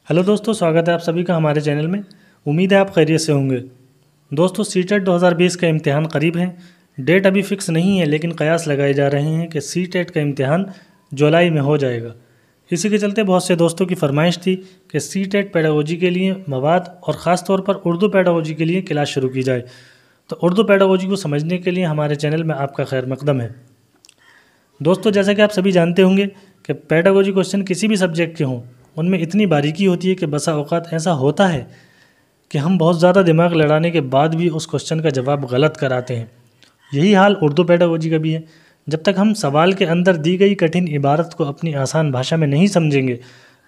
Hello दोस्तों, स्वागत है आप सभी का हमारे चैनल में। उम्मीद है आप खैरियत से होंगे। दोस्तों, सीटेट 2020 का इम्तिहान करीब है। डेट अभी फ़िक्स नहीं है, लेकिन कयास लगाए जा रहे हैं कि सीटेट का इम्तिहान जुलाई में हो जाएगा। इसी के चलते बहुत से दोस्तों की फरमाइश थी कि सीटेट पेडागोजी के लिए मवाद और ख़ास तौर पर उर्दू पेडागोजी के लिए क्लास शुरू की जाए। तो उर्दू पेडागोजी को समझने के लिए हमारे चैनल में आपका खैर मकदम है। दोस्तों, जैसा कि आप सभी जानते होंगे कि पेडागोजी क्वेश्चन किसी भी सब्जेक्ट के हों, उनमें इतनी बारीकी होती है कि बसा औक़ात ऐसा होता है कि हम बहुत ज़्यादा दिमाग लड़ाने के बाद भी उस क्वेश्चन का जवाब गलत कराते हैं। यही हाल उर्दू पेडागोजी का भी है। जब तक हम सवाल के अंदर दी गई कठिन इबारत को अपनी आसान भाषा में नहीं समझेंगे,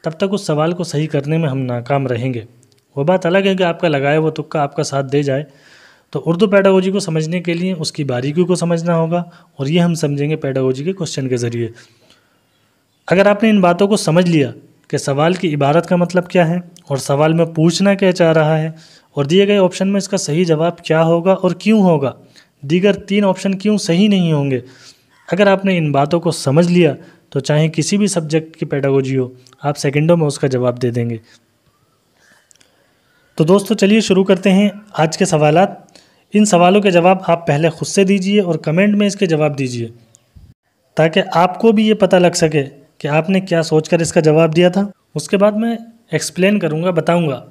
तब तक उस सवाल को सही करने में हम नाकाम रहेंगे। वो बात अलग है कि आपका लगाया वो तुक्का आपका साथ दे जाए। तो उर्दू पेडागोजी को समझने के लिए उसकी बारीकियों को समझना होगा, और ये हम समझेंगे पेडागोजी के क्वेश्चन के ज़रिए। अगर आपने इन बातों को समझ लिया कि सवाल की इबारत का मतलब क्या है और सवाल में पूछना क्या चाह रहा है, और दिए गए ऑप्शन में इसका सही जवाब क्या होगा और क्यों होगा, दीगर 3 ऑप्शन क्यों सही नहीं होंगे, अगर आपने इन बातों को समझ लिया तो चाहे किसी भी सब्जेक्ट की पेडागोजी हो, आप सेकंडों में उसका जवाब दे देंगे। तो दोस्तों, चलिए शुरू करते हैं आज के सवालात। इन सवालों के जवाब आप पहले खुद से दीजिए और कमेंट में इसके जवाब दीजिए, ताकि आपको भी ये पता लग सके कि आपने क्या सोचकर इसका जवाब दिया था। उसके बाद मैं एक्सप्लेन करूँगा, बताऊँगा,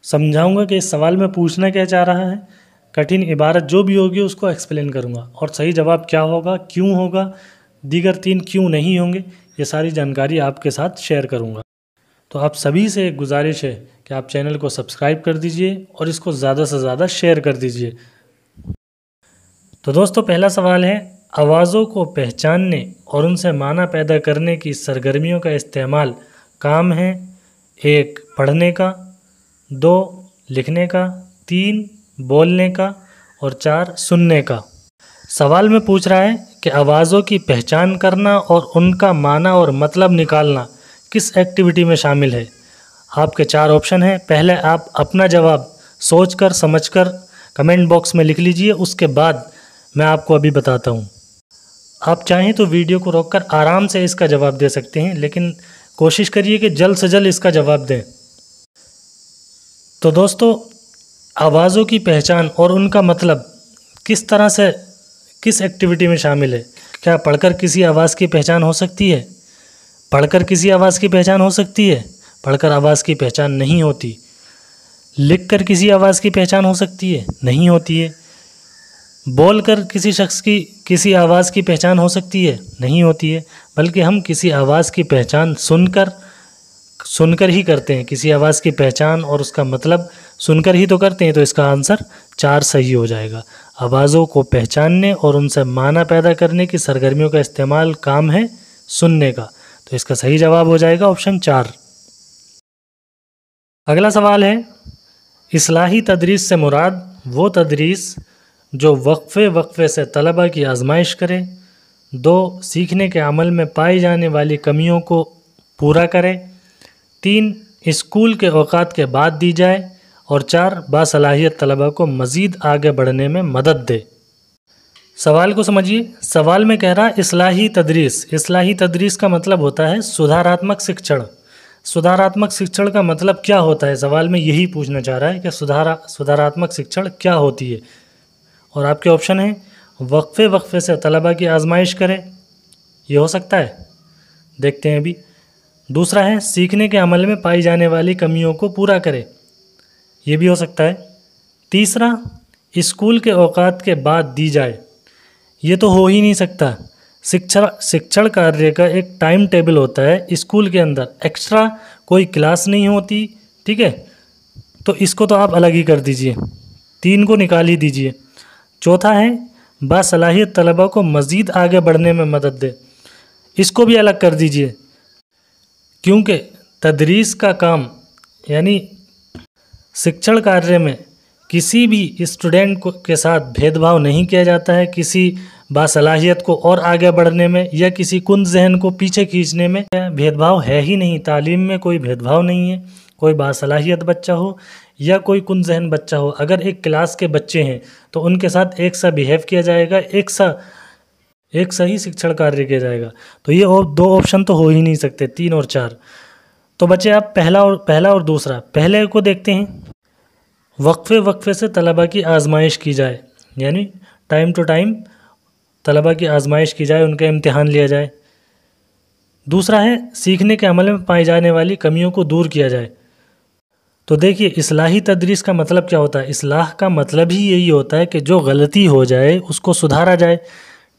समझाऊँगा कि इस सवाल में पूछना क्या चाह रहा है। कठिन इबारत जो भी होगी उसको एक्सप्लेन करूँगा, और सही जवाब क्या होगा, क्यों होगा, दीगर 3 क्यों नहीं होंगे, ये सारी जानकारी आपके साथ शेयर करूँगा। तो आप सभी से एक गुजारिश है कि आप चैनल को सब्सक्राइब कर दीजिए और इसको ज़्यादा से ज़्यादा शेयर कर दीजिए। तो दोस्तों, पहला सवाल है, आवाज़ों को पहचानने और उनसे माना पैदा करने की सरगर्मियों का इस्तेमाल काम है। 1 पढ़ने का, 2 लिखने का, 3 बोलने का, और 4 सुनने का। सवाल में पूछ रहा है कि आवाज़ों की पहचान करना और उनका माना और मतलब निकालना किस एक्टिविटी में शामिल है। आपके 4 ऑप्शन हैं। पहले आप अपना जवाब सोचकर समझकर कमेंट बॉक्स में लिख लीजिए, उसके बाद मैं आपको अभी बताता हूँ। आप चाहें तो वीडियो को रोककर आराम से इसका जवाब दे सकते हैं, लेकिन कोशिश करिए कि जल्द से जल्द इसका जवाब दें। तो दोस्तों, आवाज़ों की पहचान और उनका मतलब किस तरह से किस एक्टिविटी में शामिल है। क्या पढ़कर किसी आवाज़ की पहचान हो सकती है? पढ़कर किसी आवाज़ की पहचान हो सकती है? पढ़कर आवाज़ की पहचान नहीं होती। लिखकर किसी आवाज़ की पहचान हो सकती है? नहीं होती है। बोलकर किसी शख्स की किसी आवाज़ की पहचान हो सकती है? नहीं होती है। बल्कि हम किसी आवाज़ की पहचान सुनकर ही करते हैं। किसी आवाज़ की पहचान और उसका मतलब सुनकर ही तो करते हैं। तो इसका आंसर 4 सही हो जाएगा। आवाज़ों को पहचानने और उनसे माना पैदा करने की सरगर्मियों का इस्तेमाल काम है सुनने का। तो इसका सही जवाब हो जाएगा ऑप्शन 4। अगला सवाल है, इस्लाही तदरीस से मुराद वो तदरीस जो वक्फे वक्फे से तलबा की आजमाइश करे, 2 सीखने के अमल में पाई जाने वाली कमियों को पूरा करे, 3 स्कूल के औकात के बाद दी जाए, और 4 बासलाहियत तलबा को मज़ीद आगे बढ़ने में मदद दे। सवाल को समझिए। सवाल में कह रहा है इस्लाही तदरीस। इस्लाही तदरीस का मतलब होता है सुधारात्मक शिक्षण। सुधारात्मक शिक्षण का मतलब क्या होता है, सवाल में यही पूछना चाह रहा है कि सुधारात्मक शिक्षण क्या होती है। और आपके ऑप्शन हैं, वक्फे वक्फे से तलबा की आजमाइश करें, ये हो सकता है, देखते हैं अभी। दूसरा है, सीखने के अमल में पाई जाने वाली कमियों को पूरा करे, ये भी हो सकता है। तीसरा, स्कूल के औकात के बाद दी जाए, ये तो हो ही नहीं सकता। शिक्षण कार्य का एक टाइम टेबल होता है स्कूल के अंदर, एक्स्ट्रा कोई क्लास नहीं होती, ठीक है। तो इसको तो आप अलग ही कर दीजिए, 3 को निकाल ही दीजिए। चौथा है, बासलाहियत तलबा को मज़ीद आगे बढ़ने में मदद दे, इसको भी अलग कर दीजिए, क्योंकि तदरीस का काम यानी शिक्षण कार्य में किसी भी स्टूडेंट को के साथ भेदभाव नहीं किया जाता है। किसी बासलाहियत को और आगे बढ़ने में या किसी कुंद जहन को पीछे खींचने में भेदभाव है ही नहीं। तालीम में कोई भेदभाव नहीं है। कोई बासलाहियत बच्चा हो या कोई कुंद जहन बच्चा हो, अगर एक क्लास के बच्चे हैं तो उनके साथ एक सा बिहेव किया जाएगा, एक सा ही शिक्षण कार्य किया जाएगा। तो ये 2 ऑप्शन तो हो ही नहीं सकते, 3 और 4। तो बच्चे आप पहला और दूसरा, पहले को देखते हैं। वक्फे वक्फे से तलबा की आजमाइश की जाए, यानी टाइम टू टाइम तलबा की आजमाइश की जाए, उनका इम्तिहान लिया जाए। दूसरा है सीखने के अमल में पाई जाने वाली कमियों को दूर किया जाए। तो देखिए, इस्लाही तदरीस का मतलब क्या होता है? इस्लाह का मतलब ही यही होता है कि जो गलती हो जाए उसको सुधारा जाए।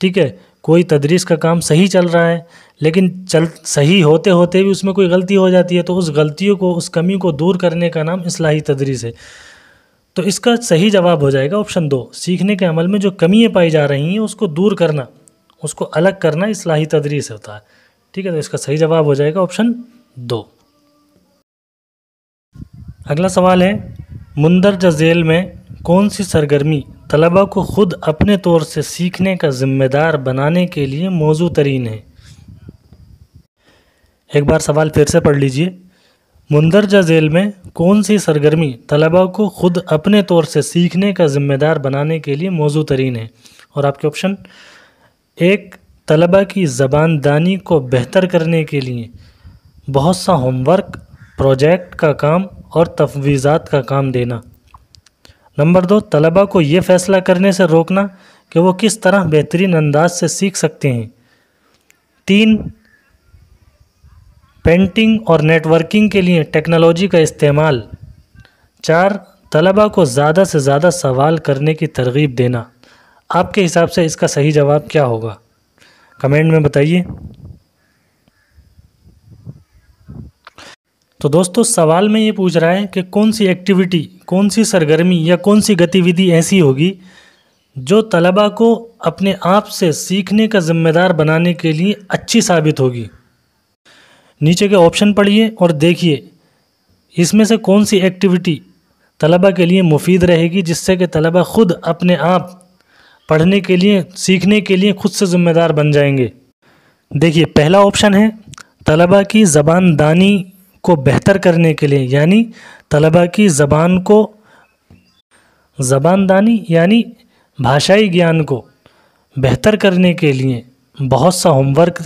ठीक है, कोई तदरीस का काम सही चल रहा है, लेकिन सही होते होते भी उसमें कोई गलती हो जाती है, तो उस गलतियों को, उस कमी को दूर करने का नाम इस्लाही तदरीस है। तो इसका सही जवाब हो जाएगा ऑप्शन 2। सीखने के अमल में जो कमियाँ पाई जा रही हैं उसको दूर करना, उसको अलग करना इस्लाही तदरीस होता है। ठीक है, तो इसका सही जवाब हो जाएगा ऑप्शन 2। अगला सवाल है, मुंदरजा झेल में कौन सी सरगर्मी तलबा को खुद अपने तौर से सीखने का ज़िम्मेदार बनाने के लिए मौजू तरीन है? एक बार सवाल फिर से पढ़ लीजिए। मुंदरजा झेल में कौन सी सरगर्मी तलबा को खुद अपने तौर से सीखने का ज़िम्मेदार बनाने के लिए मौजू तरीन है? और आपके ऑप्शन, 1 तलबा की ज़बान दानी को बेहतर करने के लिए बहुत सा होमवर्क, प्रोजेक्ट का काम और तफवीज़ात का काम देना। नंबर 2 तलबा को ये फ़ैसला करने से रोकना कि वो किस तरह बेहतरीन अंदाज से सीख सकते हैं। 3 पेंटिंग और नेटवर्किंग के लिए टेक्नोलॉजी का इस्तेमाल। 4 तलबा को ज़्यादा से ज़्यादा सवाल करने की तरगीब देना। आपके हिसाब से इसका सही जवाब क्या होगा? कमेंट में बताइए। तो दोस्तों, सवाल में ये पूछ रहा है कि कौन सी एक्टिविटी, कौन सी सरगर्मी या कौन सी गतिविधि ऐसी होगी जो तलबा को अपने आप से सीखने का ज़िम्मेदार बनाने के लिए अच्छी साबित होगी। नीचे के ऑप्शन पढ़िए और देखिए इसमें से कौन सी एक्टिविटी तलबा के लिए मुफीद रहेगी, जिससे कि तलबा खुद अपने आप पढ़ने के लिए, सीखने के लिए खुद से ज़िम्मेदार बन जाएंगे। देखिए, पहला ऑप्शन है तलबा की ज़बान दानी को बेहतर करने के लिए, यानी तलबा की ज़बान को, ज़बान दानी यानी भाषाई ज्ञान को बेहतर करने के लिए बहुत सा होमवर्क,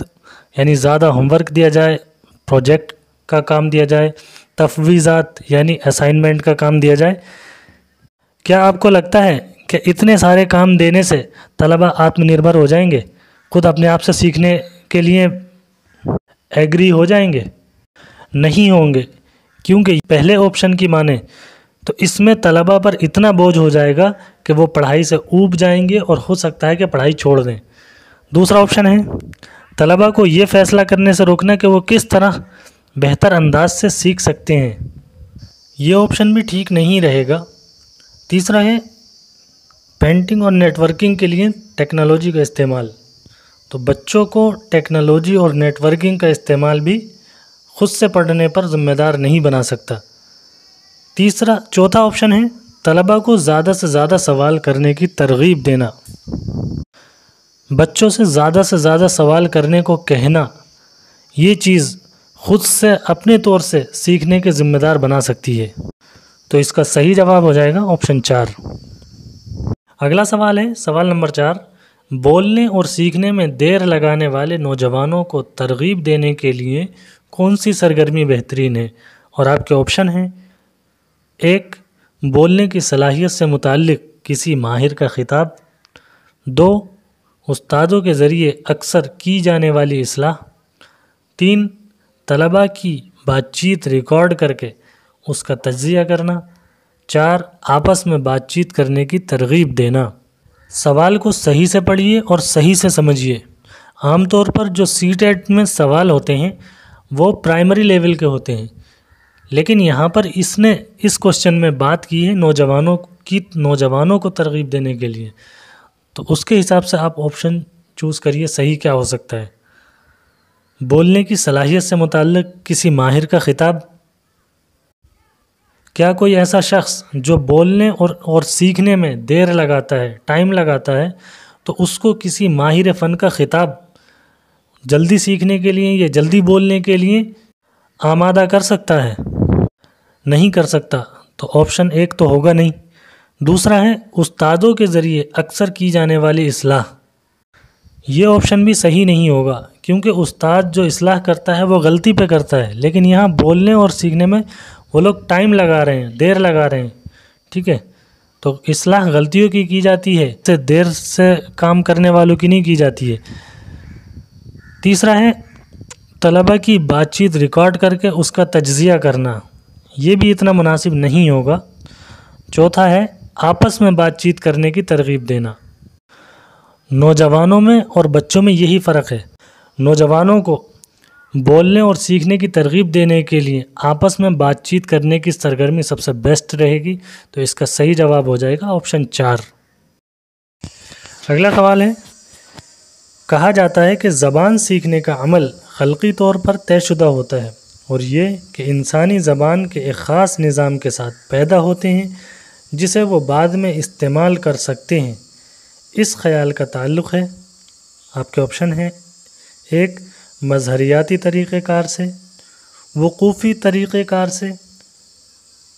यानी ज़्यादा होमवर्क दिया जाए, प्रोजेक्ट का काम दिया जाए, तफवीज़ात यानी असाइनमेंट का काम दिया जाए। क्या आपको लगता है कि इतने सारे काम देने से तलबा आत्मनिर्भर हो जाएंगे, खुद अपने आप से सीखने के लिए एग्री हो जाएंगे? नहीं होंगे, क्योंकि पहले ऑप्शन की माने तो इसमें तलबा पर इतना बोझ हो जाएगा कि वो पढ़ाई से ऊब जाएंगे और हो सकता है कि पढ़ाई छोड़ दें। दूसरा ऑप्शन है तलबा को ये फ़ैसला करने से रोकना कि वो किस तरह बेहतर अंदाज से सीख सकते हैं। ये ऑप्शन भी ठीक नहीं रहेगा। तीसरा है पेंटिंग और नेटवर्किंग के लिए टेक्नोलॉजी का इस्तेमाल। तो बच्चों को टेक्नोलॉजी और नेटवर्किंग का इस्तेमाल भी खुद से पढ़ने पर ज़िम्मेदार नहीं बना सकता। चौथा ऑप्शन है तलबा को ज़्यादा से ज़्यादा सवाल करने की तरगीब देना। बच्चों से ज़्यादा सवाल करने को कहना, ये चीज़ खुद से अपने तौर से सीखने के ज़िम्मेदार बना सकती है। तो इसका सही जवाब हो जाएगा ऑप्शन 4। अगला सवाल है, सवाल नंबर 4। बोलने और सीखने में देर लगाने वाले नौजवानों को तरगीब देने के लिए कौन सी सरगर्मी बेहतरीन है? और आपके ऑप्शन हैं, 1 बोलने की सलाहियत से मुताल्लिक़ किसी माहिर का ख़िताब। 2 उस्तादों के ज़रिए अक्सर की जाने वाली इस्लाह। 3 तलबा की बातचीत रिकॉर्ड करके उसका तज्ज़िया करना। 4 आपस में बातचीत करने की तरगीब देना। सवाल को सही से पढ़िए और सही से समझिए। आमतौर पर जो सीटेट में सवाल होते हैं वो प्राइमरी लेवल के होते हैं, लेकिन यहाँ पर इसने इस क्वेश्चन में बात की है नौजवानों को तरगीब देने के लिए। तो उसके हिसाब से आप ऑप्शन चूज़ करिए, सही क्या हो सकता है। बोलने की सलाहियत से मुताल्लिक़ किसी माहिर का ख़िताब। क्या कोई ऐसा शख्स जो बोलने और सीखने में देर लगाता है, टाइम लगाता है, तो उसको किसी माहिर फ़न का ख़िताब जल्दी सीखने के लिए या जल्दी बोलने के लिए आमादा कर सकता है? नहीं कर सकता। तो ऑप्शन 1 तो होगा नहीं। दूसरा है उस्तादों के ज़रिए अक्सर की जाने वाली इस्लाह। ये ऑप्शन भी सही नहीं होगा, क्योंकि उस्ताद जो इस्लाह करता है वो गलती पे करता है, लेकिन यहाँ बोलने और सीखने में वो लोग टाइम लगा रहे हैं, देर लगा रहे हैं। ठीक है, तो इस्लाह गलतियों की जाती है, से देर से काम करने वालों की नहीं की जाती है। तीसरा है तलबा की बातचीत रिकॉर्ड करके उसका तज्ज़िया करना, ये भी इतना मुनासिब नहीं होगा। चौथा है आपस में बातचीत करने की तरगीब देना। नौजवानों में और बच्चों में यही फ़र्क है। नौजवानों को बोलने और सीखने की तरगीब देने के लिए आपस में बातचीत करने की सरगर्मी सबसे बेस्ट रहेगी। तो इसका सही जवाब हो जाएगा ऑप्शन 4। अगला सवाल है, कहा जाता है कि ज़बान सीखने का अमल खल्क़ी तौर पर तयशुदा होता है और ये कि इंसानी ज़बान के एक ख़ास निज़ाम के साथ पैदा होते हैं जिसे वो बाद में इस्तेमाल कर सकते हैं। इस ख़याल का ताल्लुक़ है, आपके ऑप्शन हैं, 1 मज़हरियाती तरीक़ेकार से, वक़ूफ़ी तरीक़ेकार से,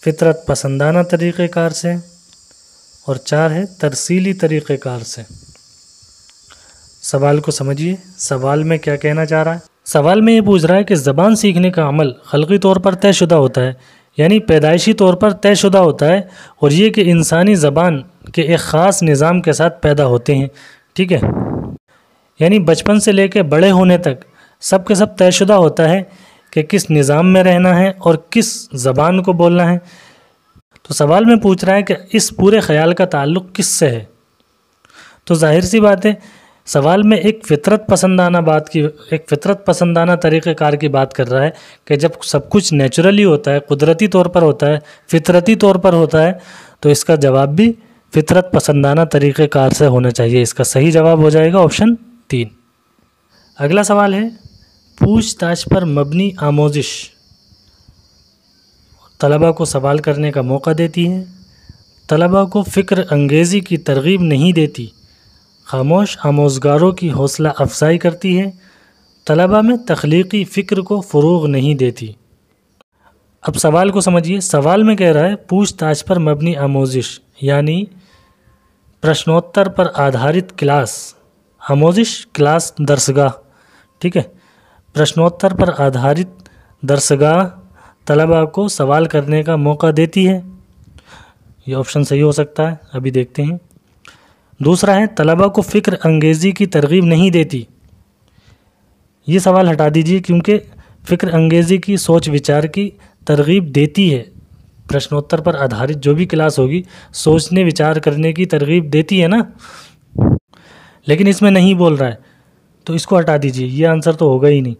फ़ितरत पसंदाना तरीक़ेकार से, और 4 है तरसीली तरीक़ेकार से। सवाल को समझिए, सवाल में क्या कहना चाह रहा है। सवाल में ये पूछ रहा है कि ज़बान सीखने का अमल खल्क़ी तौर पर तयशुदा होता है, यानी पैदाइशी तौर पर तयशुदा होता है, और ये कि इंसानी ज़बान के एक ख़ास निज़ाम के साथ पैदा होते हैं। ठीक है, यानी बचपन से लेकर बड़े होने तक सब के सब तयशुदा होता है कि किस निज़ाम में रहना है और किस ज़बान को बोलना है। तो सवाल में पूछ रहा है कि इस पूरे ख़याल का ताल्लुक़ किस से है। तो जाहिर सी बात है, सवाल में एक फ़ितरत पसंदाना तरीक़ेकार की बात कर रहा है कि जब सब कुछ नेचुरली होता है, कुदरती तौर पर होता है, फितरती तौर पर होता है, तो इसका जवाब भी फ़ितरत पसंदाना तरीक़ेकार से होना चाहिए। इसका सही जवाब हो जाएगा ऑप्शन 3। अगला सवाल है, पूछताछ पर मबनी आमोज़िश तलबा को सवाल करने का मौका देती है, तलबा को फ़िक्र अंगेज़ी की तरगीब नहीं देती, खामोश आमोज़गारों की हौसला अफजाई करती है, तलबा में तख्लीक़ी फ़िक्र को फ़रोग़ नहीं देती। अब सवाल को समझिए। सवाल में कह रहा है पूछताछ पर मबनी आमोज़िश यानी प्रश्नोत्तर पर आधारित क्लास, आमोज़िश क्लास दरसगाह। ठीक है, प्रश्नोत्तर पर आधारित दरसगाह तलबा को सवाल करने का मौका देती है। ये ऑप्शन सही हो सकता है, अभी देखते हैं। दूसरा है तलबा को फ़िक्र अंगेज़ी की तरगीब नहीं देती। ये सवाल हटा दीजिए, क्योंकि फ़िक्र अंगेज़ी की सोच विचार की तरगीब देती है। प्रश्नोत्तर पर आधारित जो भी क्लास होगी सोचने विचार करने की तरगीब देती है ना, लेकिन इसमें नहीं बोल रहा है, तो इसको हटा दीजिए, ये आंसर तो होगा ही नहीं।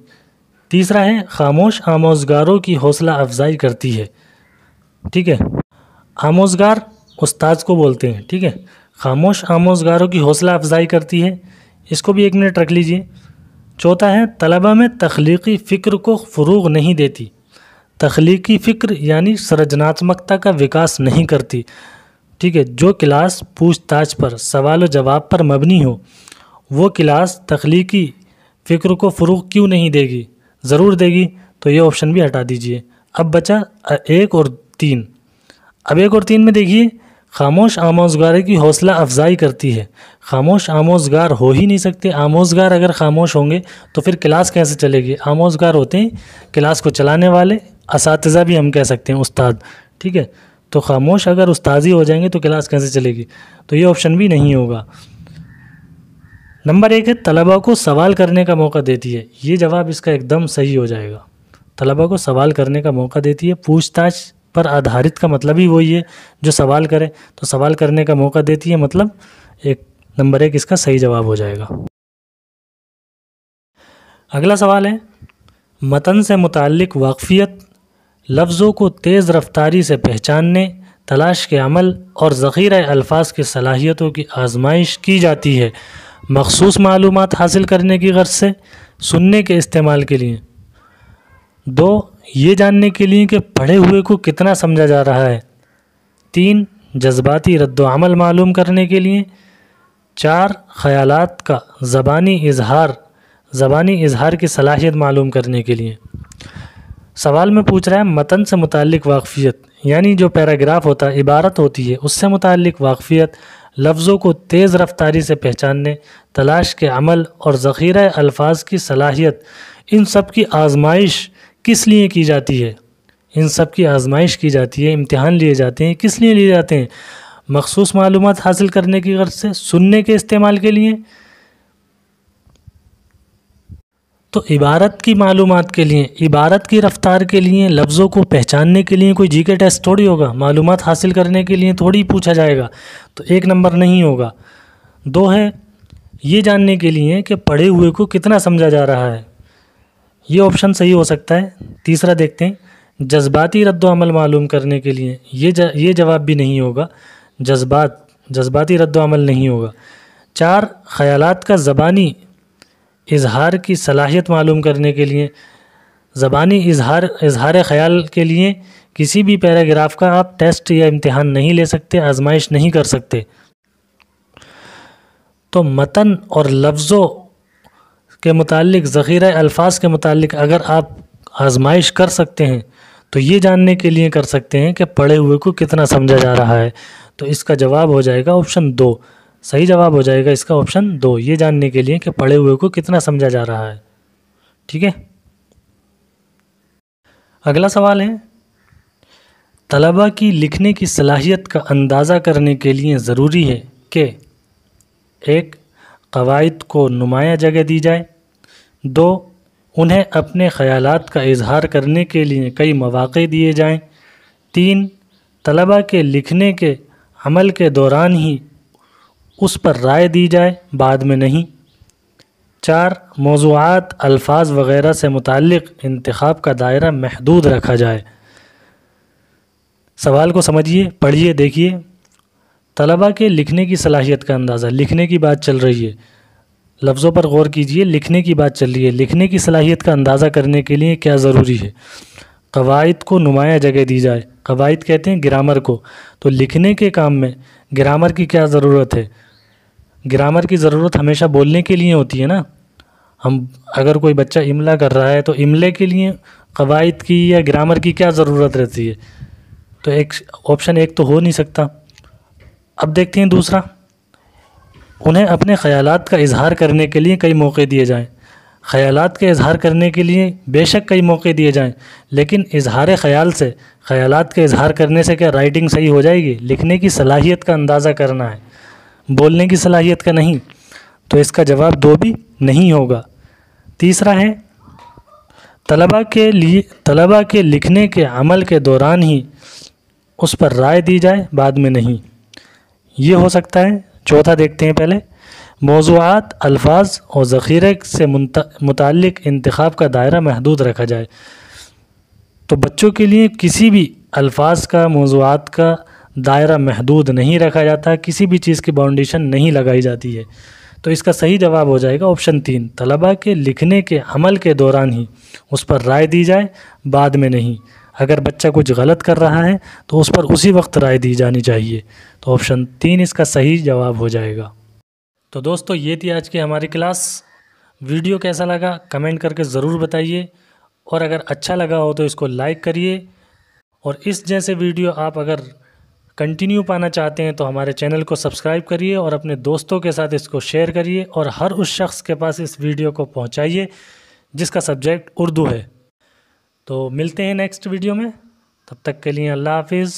तीसरा है खामोश आमोज़गारों की हौसला अफजाई करती है। ठीक है, आमोज़गार उस्ताद को बोलते हैं। ठीक है, खामोश आमोज़गारों की हौसला अफजाई करती है, इसको भी 1 मिनट रख लीजिए। चौथा है तलबा में तख्लीक़ी फ़िक्र को फ़रोग़ नहीं देती। तख्लीक़ी फ़िक्र यानी सृजनात्मकता का विकास नहीं करती। ठीक है, जो क्लास पूछताछ पर सवाल व जवाब पर मबनी हो वो क्लास तख्लीक़ी फ़िक्र को फ़रोग़ क्यों नहीं देगी, ज़रूर देगी। तो ये ऑप्शन भी हटा दीजिए। अब बचा 1 और 3। अब 1 और 3 में देखिए, खामोश आमोज़गार की हौसला अफजाई करती है। खामोश आमोज़गार हो ही नहीं सकते। आमोज़गार अगर खामोश होंगे तो फिर क्लास कैसे चलेगी। आमोज़गार होते हैं क्लास को चलाने वाले, असातिज़ा भी हम कह सकते हैं, उस्ताद। ठीक है, तो खामोश अगर उस्तादी हो जाएंगे तो क्लास कैसे चलेगी। तो ये ऑप्शन भी नहीं होगा। नंबर 1 है तलबा को सवाल करने का मौका देती है। ये जवाब इसका एकदम सही हो जाएगा। तलबा को सवाल करने का मौका देती है। पूछताछ पर आधारित का मतलब ही वही है जो सवाल करे, तो सवाल करने का मौका देती है, मतलब नंबर 1 इसका सही जवाब हो जाएगा। अगला सवाल है मतन से मुताल्लिक़ वाक़फ़ियत, लफ्ज़ों को तेज़ रफ्तारी से पहचानने, तलाश के अमल और ज़ख़ीरा अल्फाज की सलाहियतों की आजमाइश की जाती है मख़सूस मालूमात हासिल करने की गर्ज़ से, सुनने के इस्तेमाल के लिए। 2 ये जानने के लिए कि पढ़े हुए को कितना समझा जा रहा है। 3 जज्बाती रद्द-ओ-अमल मालूम करने के लिए। 4 ख़यालात का ज़बानी इज़हार की सलाहियत मालूम करने के लिए। सवाल में पूछ रहा है मतन से मुताल्लिक़ वाक़फ़ियत, यानी जो पैराग्राफ होता है, इबारत होती है, उससे मुताल्लिक़ वाक़फ़ियत, लफ्ज़ों को तेज़ रफ्तारी से पहचानने, तलाश के अमल और ज़ख़ीरा अल्फाज की सलाहियत, इन सब की आजमाइश किस लिए की जाती है? इन सब की आजमाइश की जाती है, इम्तिहान लिए जाते हैं, किस लिए लिए जाते हैं? मखसूस मालूमात हासिल करने की गर्ज से, सुनने के इस्तेमाल के लिए, तो इबारत की मालूमात के लिए, इबारत की रफ्तार के लिए, लफ्ज़ों को पहचानने के लिए। कोई जीके टेस्ट थोड़ी होगा, मालूमात हासिल करने के लिए थोड़ी पूछा जाएगा, तो 1 नंबर नहीं होगा। 2 है ये जानने के लिए कि पढ़े हुए को कितना समझा जा रहा है, ये ऑप्शन सही हो सकता है। तीसरा देखते हैं, जज्बाती रद्द-ओ-अमल मालूम करने के लिए, ये जवाब भी नहीं होगा, जज्बाती रद्द-ओ-अमल नहीं होगा। 4 ख़यालात का ज़बानी इजहार की सलाहियत मालूम करने के लिए, ज़बानी इजहार ख़याल के लिए किसी भी पैराग्राफ का आप टेस्ट या इम्तिहान नहीं ले सकते, आजमाइश नहीं कर सकते। तो मतन और लफ्ज़ों के मुतालिक, ज़ख़ीरा अल्फाज के मुतालिक अगर आप आजमाइश कर सकते हैं तो ये जानने के लिए कर सकते हैं कि पढ़े हुए को कितना समझा जा रहा है। तो इसका जवाब हो जाएगा ऑप्शन 2, सही जवाब हो जाएगा इसका ऑप्शन 2, ये जानने के लिए कि पढ़े हुए को कितना समझा जा रहा है। ठीक है, अगला सवाल है, तलबा की लिखने की सलाहियत का अंदाज़ा करने के लिए ज़रूरी है कि 1 क़वाइद को नुमाया जगह दी जाए, 2 उन्हें अपने ख़यालात का इजहार करने के लिए कई मौक़े दिए जाएं, 3 तलबा के लिखने के अमल के दौरान ही उस पर राय दी जाए, बाद में नहीं, 4 मौज़ूआत, अल्फाज वग़ैरह से मुताल्लिक़ इंतख़ाब का दायरा महदूद रखा जाए। सवाल को समझिए, पढ़िए, देखिए। तलबा के लिखने की सलाहियत का अंदाज़ा, लिखने की बात चल रही है, लफ्ज़ों पर गौर कीजिए, लिखने की बात चल रही है। लिखने की सलाहियत का अंदाज़ा करने के लिए क्या ज़रूरी है? क़वाइद को नुमाया जगह दी जाए, क़वाइद कहते हैं ग्रामर को, तो लिखने के काम में ग्रामर की क्या ज़रूरत है? ग्रामर की ज़रूरत हमेशा बोलने के लिए होती है ना। हम अगर कोई बच्चा इमला कर रहा है तो इमले के लिए क़वाइद की या ग्रामर की क्या ज़रूरत रहती है? तो एक ऑप्शन 1 तो हो नहीं सकता। अब देखते हैं दूसरा, उन्हें अपने ख़यालात का इजहार करने के लिए कई मौके दिए जाएं। ख़यालात के इजहार करने के लिए बेशक कई मौके दिए जाएं, लेकिन इजहार ख़याल से, ख़यालात के इजहार करने से क्या राइटिंग सही हो जाएगी? लिखने की सलाहियत का अंदाज़ा करना है, बोलने की सलाहियत का नहीं, तो इसका जवाब 2 भी नहीं होगा। तीसरा है, तलबा के लिखने के अमल के दौरान ही उस पर राय दी जाए, बाद में नहीं, ये हो सकता है। चौथा देखते हैं पहले, मौज़ूआत, अल्फाज और ज़ख़ीरे से मुताल्लिक़ इंतख़ाब का दायरा महदूद रखा जाए। तो बच्चों के लिए किसी भी अल्फाज का, मौज़ूआत का दायरा महदूद नहीं रखा जाता, किसी भी चीज़ की बाउंडेशन नहीं लगाई जाती है। तो इसका सही जवाब हो जाएगा ऑप्शन 3, तलबा के लिखने के अमल के दौरान ही उस पर राय दी जाए, बाद में नहीं। अगर बच्चा कुछ गलत कर रहा है तो उस पर उसी वक्त राय दी जानी चाहिए, तो ऑप्शन 3 इसका सही जवाब हो जाएगा। तो दोस्तों, ये थी आज की हमारी क्लास। वीडियो कैसा लगा कमेंट करके ज़रूर बताइए, और अगर अच्छा लगा हो तो इसको लाइक करिए, और इस जैसे वीडियो आप अगर कंटिन्यू पाना चाहते हैं तो हमारे चैनल को सब्सक्राइब करिए और अपने दोस्तों के साथ इसको शेयर करिए, और हर उस शख्स के पास इस वीडियो को पहुंचाइए जिसका सब्जेक्ट उर्दू है। तो मिलते हैं नेक्स्ट वीडियो में, तब तक के लिए अल्लाह हाफिज़।